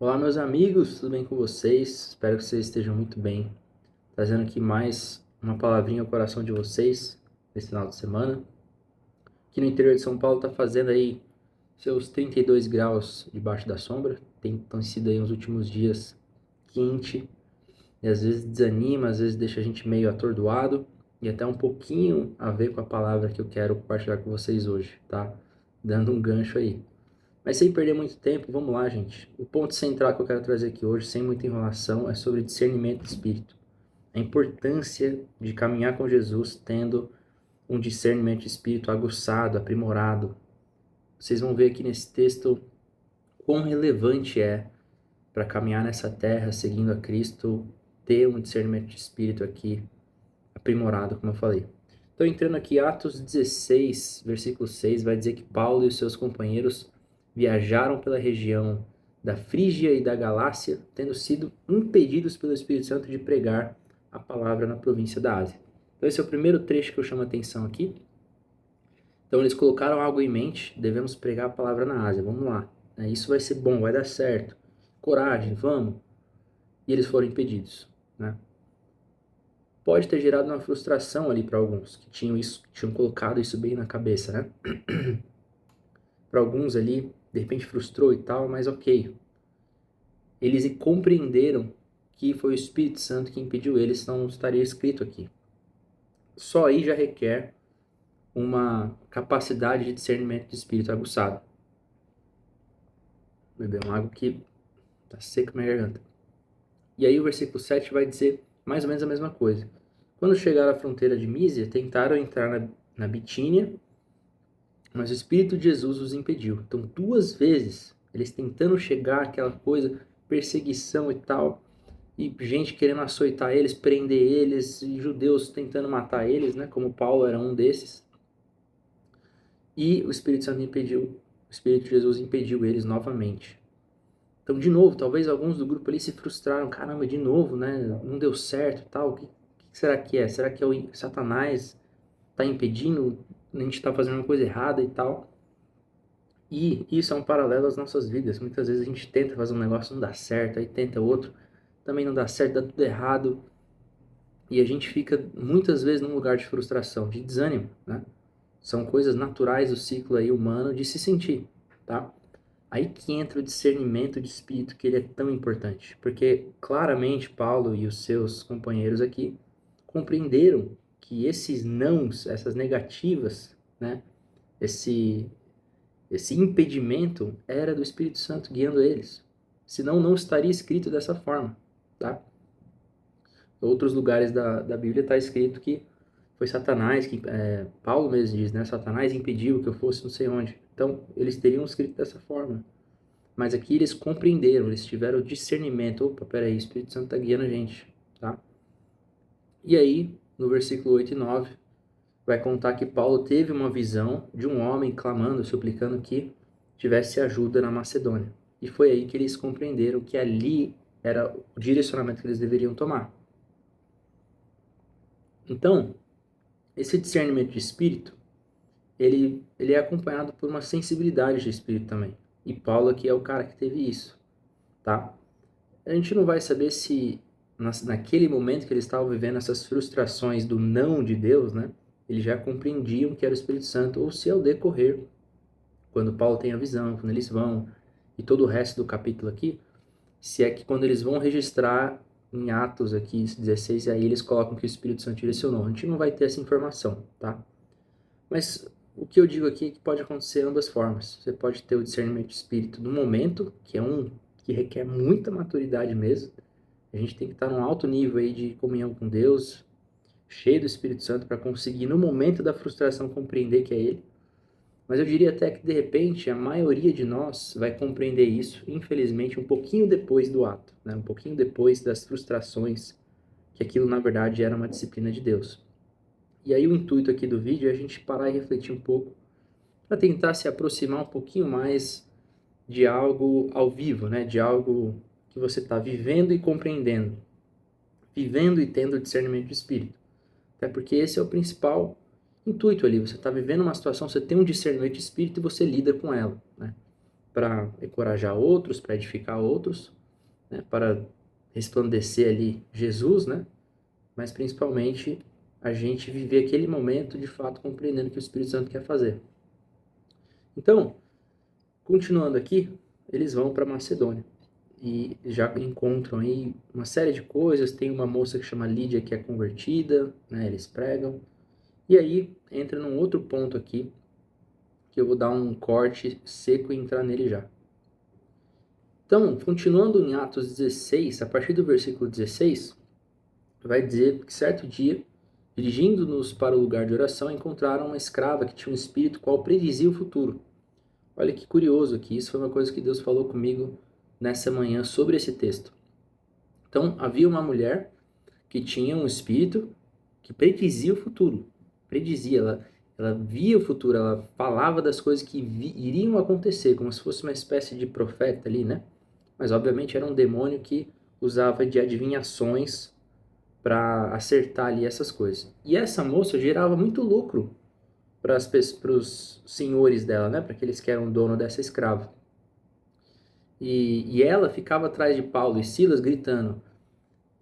Olá, meus amigos, tudo bem com vocês? Espero que vocês estejam muito bem. Trazendo aqui mais uma palavrinha ao coração de vocês nesse final de semana. Aqui no interior de São Paulo está fazendo aí seus 32 graus debaixo da sombra. Tem sido aí nos últimos dias quente e às vezes desanima, às vezes deixa a gente meio atordoado e até um pouquinho a ver com a palavra que eu quero compartilhar com vocês hoje, tá? Dando um gancho aí. Mas sem perder muito tempo, vamos lá, gente. O ponto central que eu quero trazer aqui hoje, sem muita enrolação, é sobre discernimento de espírito. A importância de caminhar com Jesus tendo um discernimento de espírito aguçado, aprimorado. Vocês vão ver aqui nesse texto quão relevante é para caminhar nessa terra seguindo a Cristo ter um discernimento de espírito aqui aprimorado, como eu falei. Então, entrando aqui, Atos 16, versículo 6, vai dizer que Paulo e os seus companheiros viajaram pela região da Frígia e da Galácia, tendo sido impedidos pelo Espírito Santo de pregar a palavra na província da Ásia. Então, esse é o primeiro trecho que eu chamo a atenção aqui. Então, eles colocaram algo em mente: devemos pregar a palavra na Ásia, vamos lá. Isso vai ser bom, vai dar certo. Coragem, vamos. E eles foram impedidos, né? Pode ter gerado uma frustração ali para alguns que tinham colocado isso bem na cabeça, né? Para alguns ali, de repente frustrou e tal, mas ok. Eles compreenderam que foi o Espírito Santo que impediu eles, senão não estaria escrito aqui. Só aí já requer uma capacidade de discernimento de espírito aguçado. Vou beber uma água que tá seca na minha garganta. E aí o versículo 7 vai dizer mais ou menos a mesma coisa. Quando chegaram à fronteira de Mísia, tentaram entrar na Bitínia, mas o Espírito de Jesus os impediu. Então, duas vezes, eles tentando chegar àquela coisa, perseguição e tal, e gente querendo açoitar eles, prender eles, e judeus tentando matar eles, né? Como Paulo era um desses. E o Espírito Santo impediu, o Espírito de Jesus impediu eles novamente. Então, de novo, talvez alguns do grupo ali se frustraram. Caramba, de novo, né? Não deu certo e tal. O que será que é? Será que é o Satanás está impedindo? A gente está fazendo uma coisa errada e tal. E isso é um paralelo às nossas vidas. Muitas vezes a gente tenta fazer um negócio, não dá certo, aí tenta outro, também não dá certo, dá tudo errado. E a gente fica muitas vezes num lugar de frustração, de desânimo, né? São coisas naturais do ciclo aí humano de se sentir, tá? Aí que entra o discernimento de espírito, que ele é tão importante. Porque claramente Paulo e os seus companheiros aqui compreenderam que esses nãos, essas negativas, né? Esse impedimento era do Espírito Santo guiando eles. Senão não estaria escrito dessa forma, tá? Em outros lugares da Bíblia está escrito que foi Satanás, que Paulo mesmo diz, né? Satanás impediu que eu fosse não sei onde. Então, eles teriam escrito dessa forma. Mas aqui eles compreenderam, eles tiveram discernimento. Opa, peraí, o Espírito Santo está guiando a gente, tá? E aí, no versículo 8 e 9, vai contar que Paulo teve uma visão de um homem clamando, suplicando que tivesse ajuda na Macedônia. E foi aí que eles compreenderam que ali era o direcionamento que eles deveriam tomar. Então, esse discernimento de espírito, ele é acompanhado por uma sensibilidade de espírito também. E Paulo aqui é o cara que teve isso, tá? A gente não vai saber se naquele momento que eles estavam vivendo essas frustrações do não de Deus, né? Eles já compreendiam que era o Espírito Santo, ou se ao decorrer, quando Paulo tem a visão, quando eles vão, e todo o resto do capítulo aqui, se é que quando eles vão registrar em Atos aqui 16, aí eles colocam que o Espírito Santo direcionou. A gente não vai ter essa informação, tá? Mas o que eu digo aqui é que pode acontecer ambas formas. Você pode ter o discernimento de espírito no momento, que é um que requer muita maturidade mesmo. A gente tem que estar num alto nível aí de comunhão com Deus, cheio do Espírito Santo, para conseguir, no momento da frustração, compreender que é Ele. Mas eu diria até que, de repente, a maioria de nós vai compreender isso, infelizmente, um pouquinho depois do ato, né? Um pouquinho depois das frustrações, que aquilo, na verdade, era uma disciplina de Deus. E aí o intuito aqui do vídeo é a gente parar e refletir um pouco, para tentar se aproximar um pouquinho mais de algo ao vivo, né? De algo que você está vivendo e compreendendo. Vivendo e tendo discernimento de espírito. Até porque esse é o principal intuito ali. Você está vivendo uma situação, você tem um discernimento de espírito e você lida com ela, né? para encorajar outros, para edificar outros, né? Para resplandecer ali Jesus, né? Mas principalmente a gente viver aquele momento de fato compreendendo o que o Espírito Santo quer fazer. Então, continuando aqui, eles vão para Macedônia e já encontram aí uma série de coisas. Tem uma moça que chama Lídia que é convertida, né? Eles pregam. E aí entra num outro ponto aqui, que eu vou dar um corte seco e entrar nele já. Então, continuando em Atos 16, a partir do versículo 16, vai dizer que certo dia, dirigindo-nos para o lugar de oração, encontraram uma escrava que tinha um espírito qual predizia o futuro. Olha que curioso aqui, isso foi uma coisa que Deus falou comigo nessa manhã sobre esse texto. Então, havia uma mulher que tinha um espírito que predizia o futuro. Predizia, ela via o futuro, ela falava das coisas que iriam acontecer, como se fosse uma espécie de profeta ali, né? Mas obviamente era um demônio que usava de adivinhações para acertar ali essas coisas. E essa moça gerava muito lucro para os senhores dela, né? Para aqueles que eram dono dessa escrava. E ela ficava atrás de Paulo e Silas gritando: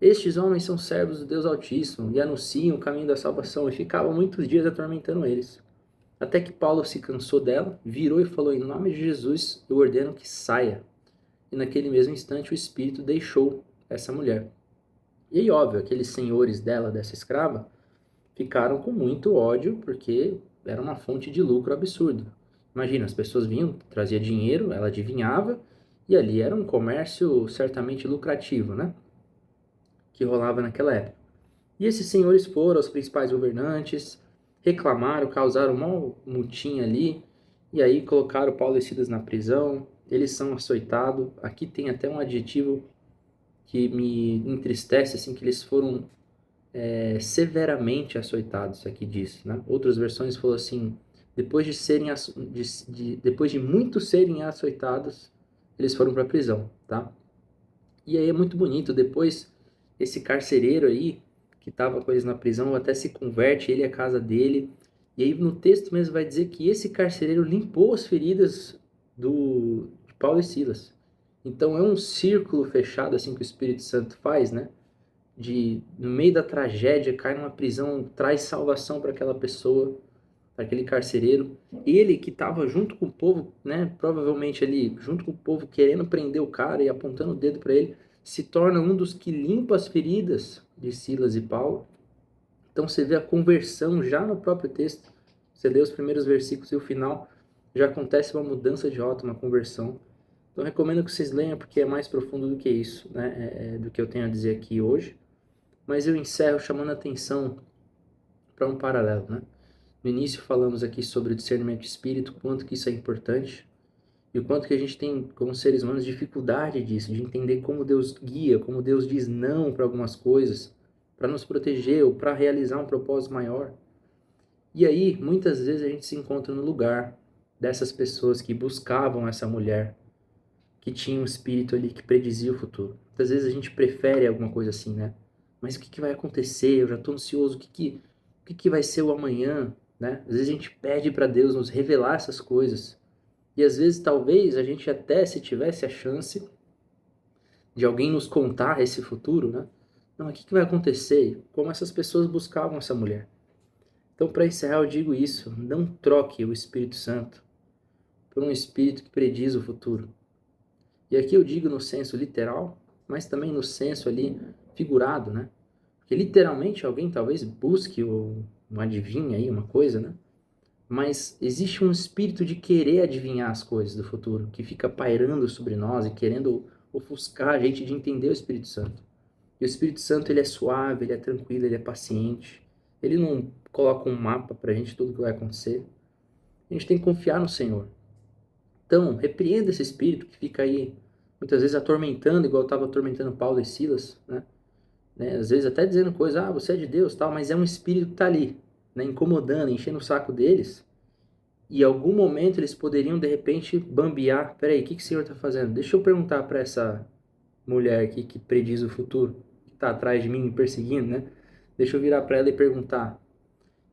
estes homens são servos do Deus Altíssimo e anunciam o caminho da salvação, e ficava muitos dias atormentando eles. Até que Paulo se cansou dela, virou e falou: em nome de Jesus, eu ordeno que saia. E naquele mesmo instante o espírito deixou essa mulher. E aí, óbvio, aqueles senhores dela, dessa escrava, ficaram com muito ódio, porque era uma fonte de lucro absurdo. Imagina, as pessoas vinham, trazia dinheiro, ela adivinhava, e ali era um comércio certamente lucrativo, né? Que rolava naquela época. E esses senhores foram aos principais governantes, reclamaram, causaram um mutim ali, e aí colocaram Paulo e Silas na prisão. Eles são açoitados. Aqui tem até um adjetivo que me entristece, assim, que eles foram severamente açoitados, aqui diz, né? Outras versões falam assim: depois depois de muitos serem açoitados, eles foram para a prisão, tá? E aí é muito bonito, depois esse carcereiro aí, que estava com eles na prisão, até se converte, ele e a casa dele. E aí no texto mesmo vai dizer que esse carcereiro limpou as feridas de Paulo e Silas. Então é um círculo fechado assim que o Espírito Santo faz, né? No meio da tragédia, cai numa prisão, traz salvação para aquela pessoa, para aquele carcereiro. Ele que estava junto com o povo, né, provavelmente ali, junto com o povo, querendo prender o cara e apontando o dedo para ele, se torna um dos que limpa as feridas de Silas e Paulo. Então você vê a conversão já no próprio texto. Você lê os primeiros versículos e o final, já acontece uma mudança de rota, uma conversão. Então recomendo que vocês leiam, porque é mais profundo do que isso, né, do que eu tenho a dizer aqui hoje. Mas eu encerro chamando a atenção para um paralelo, né? No início falamos aqui sobre o discernimento de espírito, o quanto que isso é importante e o quanto que a gente tem, como seres humanos, dificuldade disso, de entender como Deus guia, como Deus diz não para algumas coisas, para nos proteger ou para realizar um propósito maior. E aí, muitas vezes a gente se encontra no lugar dessas pessoas que buscavam essa mulher, que tinha um espírito ali que predizia o futuro. Muitas vezes a gente prefere alguma coisa assim, né? Mas o que vai acontecer? Eu já estou ansioso. O que vai ser o amanhã? Né? Às vezes a gente pede para Deus nos revelar essas coisas. E às vezes, talvez, a gente até, se tivesse a chance de alguém nos contar esse futuro, né? Não, mas o que vai acontecer? Como essas pessoas buscavam essa mulher. Então, para encerrar, eu digo isso. Não troque o Espírito Santo por um Espírito que prediz o futuro. E aqui eu digo no senso literal, mas também no senso ali figurado, né? Porque literalmente alguém talvez busque uma adivinha aí, uma coisa, né? Mas existe um espírito de querer adivinhar as coisas do futuro, que fica pairando sobre nós e querendo ofuscar a gente de entender o Espírito Santo. E o Espírito Santo, ele é suave, ele é tranquilo, ele é paciente. Ele não coloca um mapa pra gente tudo que vai acontecer. A gente tem que confiar no Senhor. Então, repreenda esse espírito que fica aí, muitas vezes atormentando, igual estava atormentando Paulo e Silas, né? Às vezes até dizendo coisas, você é de Deus, tal, mas é um espírito que está ali, né? Incomodando, enchendo o saco deles. E em algum momento eles poderiam, de repente, bambear. Peraí, o que o Senhor está fazendo? Deixa eu perguntar para essa mulher aqui que prediz o futuro, que está atrás de mim me perseguindo, né? Deixa eu virar para ela e perguntar.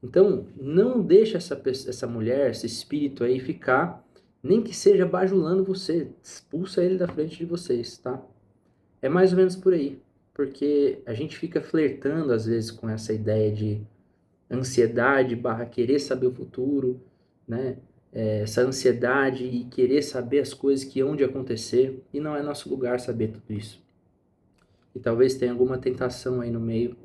Então, não deixa essa mulher, esse espírito aí ficar Nem que seja bajulando você, expulsa ele da frente de vocês, tá? É mais ou menos por aí, porque a gente fica flertando às vezes com essa ideia de ansiedade barra querer saber o futuro, né? Essa ansiedade e querer saber as coisas que hão de acontecer, e não é nosso lugar saber tudo isso. E talvez tenha alguma tentação aí no meio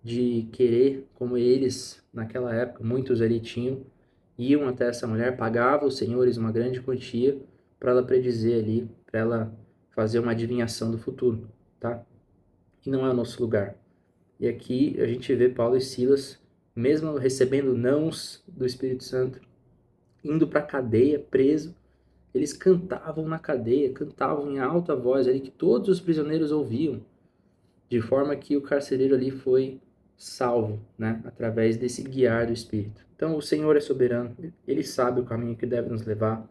de querer, como eles naquela época, muitos ali tinham, iam até essa mulher, pagavam os senhores uma grande quantia para ela predizer ali, para ela fazer uma adivinhação do futuro, tá? E não é o nosso lugar. E aqui a gente vê Paulo e Silas, mesmo recebendo nãos do Espírito Santo, indo para a cadeia, preso, eles cantavam na cadeia, cantavam em alta voz ali que todos os prisioneiros ouviam, de forma que o carcereiro ali foi salvo, né, através desse guiar do Espírito. Então o Senhor é soberano, ele sabe o caminho que deve nos levar.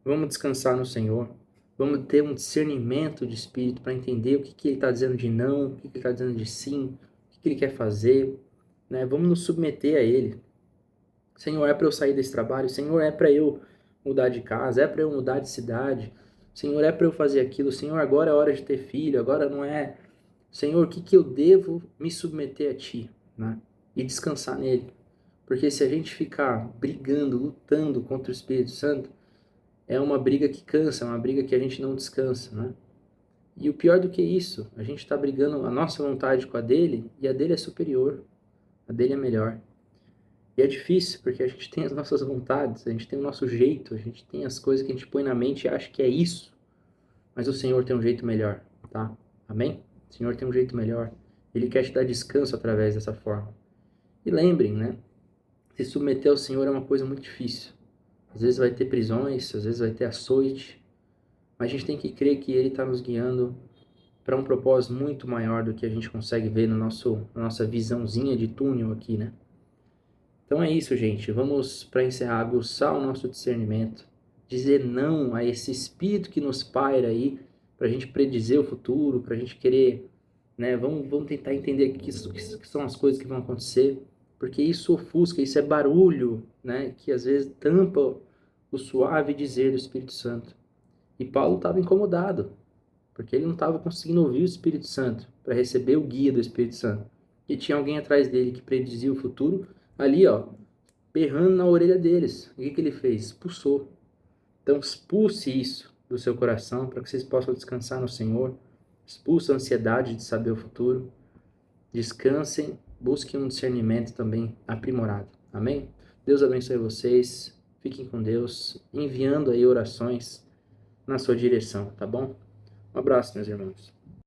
Vamos descansar no Senhor. Vamos ter um discernimento de espírito para entender o que ele está dizendo de não, o que ele está dizendo de sim, o que ele quer fazer, né? Vamos nos submeter a Ele. Senhor, é para eu sair desse trabalho? Senhor, é para eu mudar de casa? É para eu mudar de cidade? Senhor, é para eu fazer aquilo? Senhor, agora é hora de ter filho? Agora não é? Senhor, o que eu devo me submeter a Ti, né? E descansar nele. Porque se a gente ficar brigando, lutando contra o Espírito Santo, é uma briga que cansa, é uma briga que a gente não descansa, né? E o pior do que isso, a gente está brigando a nossa vontade com a dele e a dele é superior, a dele é melhor. E é difícil porque a gente tem as nossas vontades, a gente tem o nosso jeito, a gente tem as coisas que a gente põe na mente e acha que é isso, mas o Senhor tem um jeito melhor, tá? Amém? O Senhor tem um jeito melhor. Ele quer te dar descanso através dessa forma. E lembrem, né? Se submeter ao Senhor é uma coisa muito difícil. Às vezes vai ter prisões, às vezes vai ter açoite, mas a gente tem que crer que Ele está nos guiando para um propósito muito maior do que a gente consegue ver no na nossa visãozinha de túnel aqui, né? Então é isso, gente. Vamos, para encerrar, aguçar o nosso discernimento, dizer não a esse espírito que nos paira aí, para a gente predizer o futuro, para a gente querer, né? Vamos tentar entender que são as coisas que vão acontecer, porque isso ofusca, isso é barulho, né? Que às vezes tampa o suave dizer do Espírito Santo. E Paulo estava incomodado, porque ele não estava conseguindo ouvir o Espírito Santo para receber o guia do Espírito Santo. E tinha alguém atrás dele que predizia o futuro, ali, ó, berrando na orelha deles. E o que ele fez? Expulsou. Então, expulse isso do seu coração para que vocês possam descansar no Senhor. Expulse a ansiedade de saber o futuro. Descansem, busquem um discernimento também aprimorado. Amém? Deus abençoe vocês. Fiquem com Deus, enviando aí orações na sua direção, tá bom? Um abraço, meus irmãos.